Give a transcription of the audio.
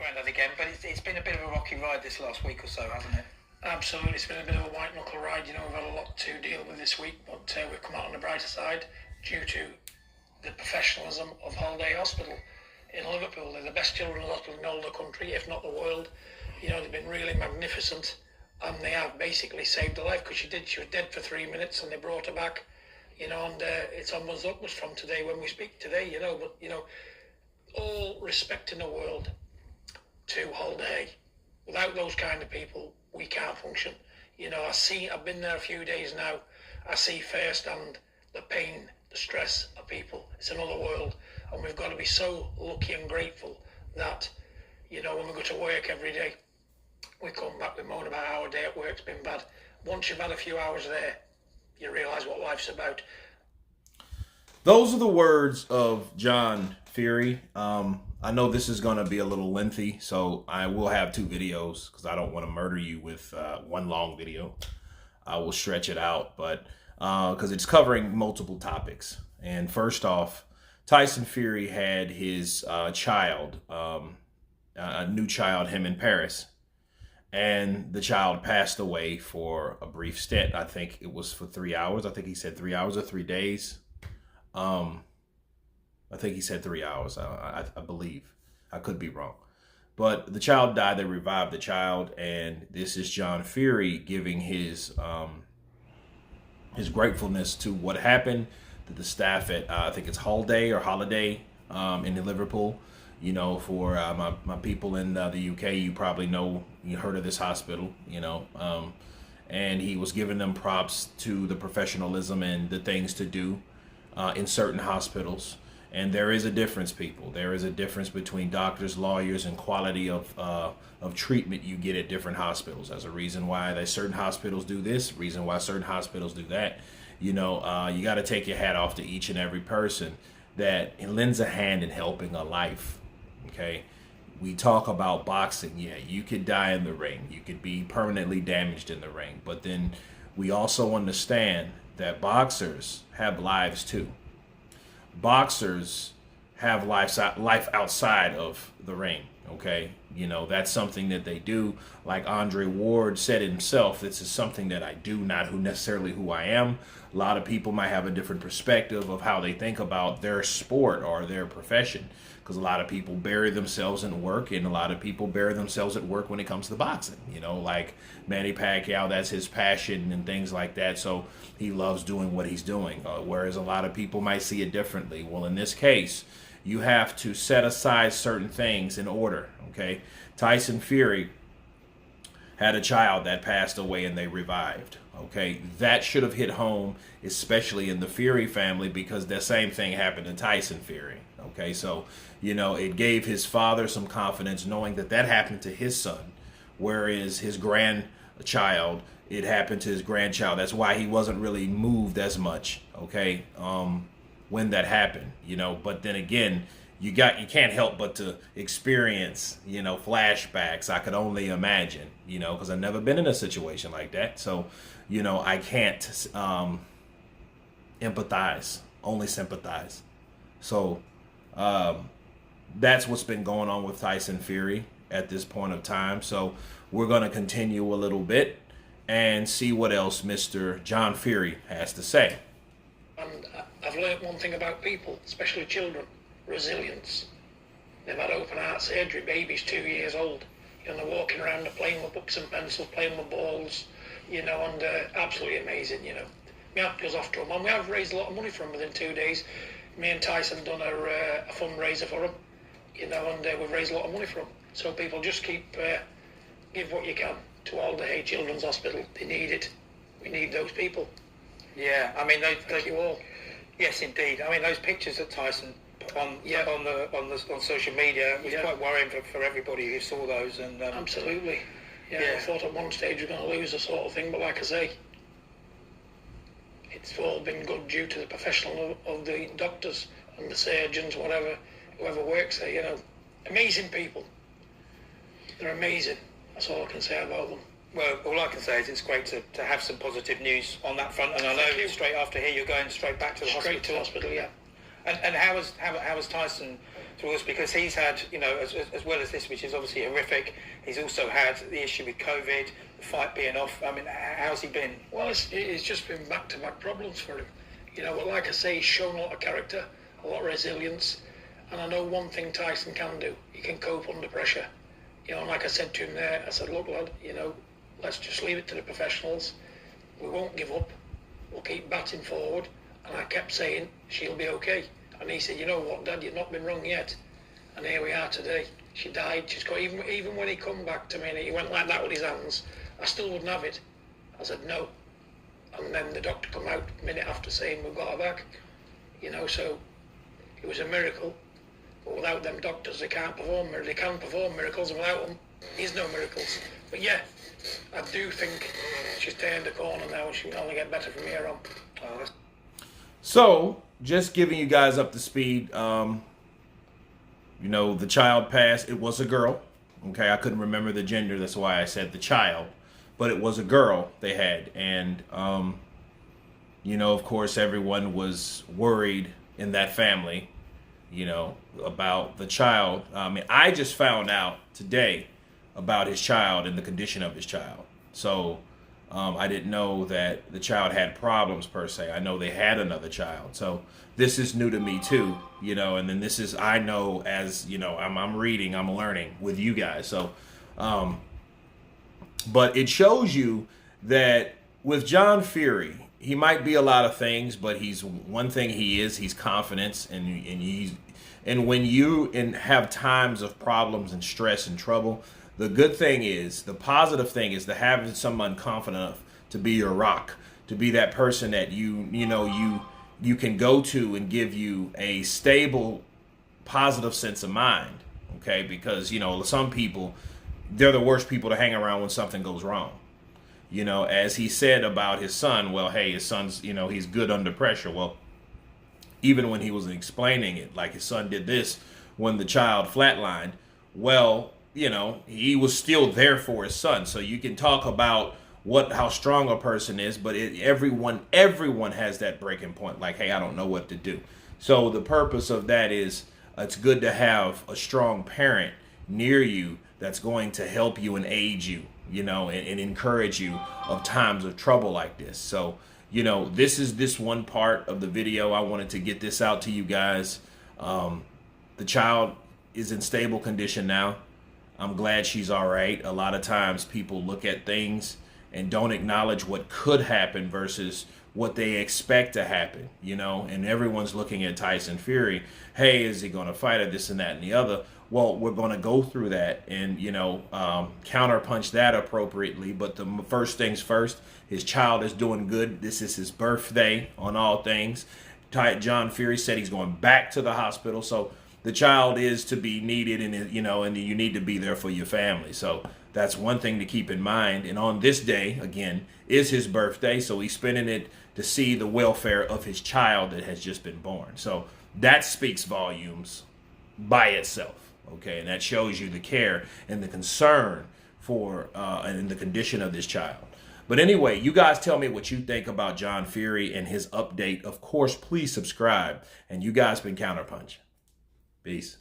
Grandad again, but it's been a bit of a rocky ride this last week or so, hasn't it? Absolutely, it's been a bit of a white knuckle ride. We've had a lot to deal with this week, but we've come out on the brighter side due to the professionalism of Holiday Hospital in Liverpool. They're the best children's hospital in all the country, if not the world. They've been really magnificent, and they have basically saved her life, because she was dead for 3 minutes, and they brought her back. And it's onwards upwards from today when we speak today. But all respect in the world to Holiday. Without those kind of people, we can't function. I've been there a few days now. I see firsthand the pain, the stress of people. It's another world, and we've got to be so lucky and grateful that, when we go to work every day, we come back, we moan about how our day at work's been bad. Once you've had a few hours there, you realise what life's about. Those are the words of John Fury. I know this is going to be a little lengthy, so I will have 2 videos because I don't want to murder you with one long video. I will stretch it out, but because it's covering multiple topics. And first off, Tyson Fury had his child, a new child, him in Paris. And the child passed away for a brief stint. I think it was for 3 hours. I think he said 3 hours or 3 days. I think he said 3 hours. I believe. I could be wrong. But the child died. They revived the child. And this is John Fury giving his gratefulness to what happened, to the staff at, I think it's Holiday in Liverpool. For my people in the UK, you probably know, you heard of this hospital, and he was giving them props to the professionalism and the things to do in certain hospitals. And there is a difference, people. There is a difference between doctors, lawyers, and quality of treatment you get at different hospitals. There's a reason why certain hospitals do this, reason why certain hospitals do that. You got to take your hat off to each and every person that lends a hand in helping a life. Okay, we talk about boxing. Yeah, you could die in the ring. You could be permanently damaged in the ring. But then we also understand that boxers have lives too. Boxers have life outside of the ring. Okay, that's something that they do. Like Andre Ward said himself, this is something that I do, not necessarily who I am. A lot of people might have a different perspective of how they think about their sport or their profession, because a lot of people bury themselves in work, and a lot of people bury themselves at work when it comes to boxing. Like Manny Pacquiao, that's his passion and things like that. So he loves doing what he's doing, whereas a lot of people might see it differently. Well, in this case, you have to set aside certain things in order, okay? Tyson Fury had a child that passed away and they revived, okay? That should have hit home, especially in the Fury family, because the same thing happened to Tyson Fury, okay? So, it gave his father some confidence knowing that happened to his son, whereas his grandchild, it happened to his grandchild. That's why he wasn't really moved as much, okay? When that happened, but then again, you can't help but to experience, flashbacks. I could only imagine, because I've never been in a situation like that. So, I can't empathize, only sympathize. So, that's what's been going on with Tyson Fury at this point of time. So we're going to continue a little bit and see what else Mr. John Fury has to say. And I've learnt one thing about people, especially children: resilience. They've had open heart surgery, babies 2 years old. They're walking around, they're playing with books and pencils, playing with balls, and absolutely amazing, My aunt goes off to them, and we have raised a lot of money for them within 2 days. Me and Tyson done a fundraiser for them, and we've raised a lot of money for them. So people just keep, give what you can to Holiday Children's Hospital. They need it. We need those people. Yeah, I mean, Thank you all. Yes, indeed. I mean, those pictures that Tyson put on social media, it was quite worrying for everybody who saw those. And absolutely. Yeah, I thought at one stage we were going to lose a sort of thing, but like I say, it's all been good due to the professional of the doctors and the surgeons, whoever works there. Amazing people. They're amazing. That's all I can say about them. Well, all I can say is it's great to have some positive news on that front, and I know straight after here you're going straight back to the hospital. Straight to hospital, yeah. And how has Tyson to us, because he's had, you know, as well as this, which is obviously horrific, he's also had the issue with COVID, the fight being off. I mean, how's he been? Well, it's just been back-to-back problems for him. You know, but like I say, he's shown a lot of character, a lot of resilience, and I know one thing Tyson can do: he can cope under pressure. You know, and like I said to him there, I said, look, lad, you know, let's just leave it to the professionals. We won't give up. We'll keep batting forward. And I kept saying, she'll be okay. And he said, you know what, Dad, you've not been wrong yet. And here we are today. She died. She's got, even when he come back to me and he went like that with his hands, I still wouldn't have it. I said, no. And then the doctor come out a minute after saying, we've got her back. You know, so it was a miracle. But without them doctors, they can't perform. They can perform miracles, and without them, there's no miracles. But yeah, I do think she's turned the corner now, and she can only get better from here on. So, just giving you guys up to speed. You know, the child passed. It was a girl. Okay, I couldn't remember the gender. That's why I said the child. But it was a girl they had, and you know, of course, everyone was worried in that family, you know, about the child. I mean, I just found out today about his child and the condition of his child. So I didn't know that the child had problems per se. I know they had another child. So this is new to me too, you know, and then this is, I know, as, you know, I'm reading, I'm learning with you guys. So, but it shows you that with John Fury, he might be a lot of things, but he's one thing he's confidence, and when you have times of problems and stress and trouble, the good thing is, the positive thing is to have someone confident enough to be your rock, to be that person that you can go to and give you a stable, positive sense of mind. Okay, because, you know, some people, they're the worst people to hang around when something goes wrong. You know, as he said about his son, well, hey, his son's, you know, he's good under pressure. Well, even when he was explaining it, like his son did this when the child flatlined, well, you know, he was still there for his son. So you can talk about how strong a person is, but everyone has that breaking point. Like, hey, I don't know what to do. So the purpose of that is, it's good to have a strong parent near you that's going to help you and aid you, you know, and encourage you of times of trouble like this. So, you know, this is this one part of the video. I wanted to get this out to you guys. The child is in stable condition now. I'm glad she's all right. A lot of times people look at things and don't acknowledge what could happen versus what they expect to happen, you know, and everyone's looking at Tyson Fury. Hey, is he going to fight her, this and that and the other? Well, we're going to go through that and, you know, counterpunch that appropriately. But the first things first, his child is doing good. This is his birthday on all things. John Fury said he's going back to the hospital. So the child is to be needed, and, you know, and you need to be there for your family. So that's one thing to keep in mind. And on this day, again, is his birthday. So he's spending it to see the welfare of his child that has just been born. So that speaks volumes by itself. Okay, and that shows you the care and the concern for and the condition of this child. But anyway, you guys tell me what you think about John Fury and his update. Of course, please subscribe. And you guys been Counterpunch. Peace.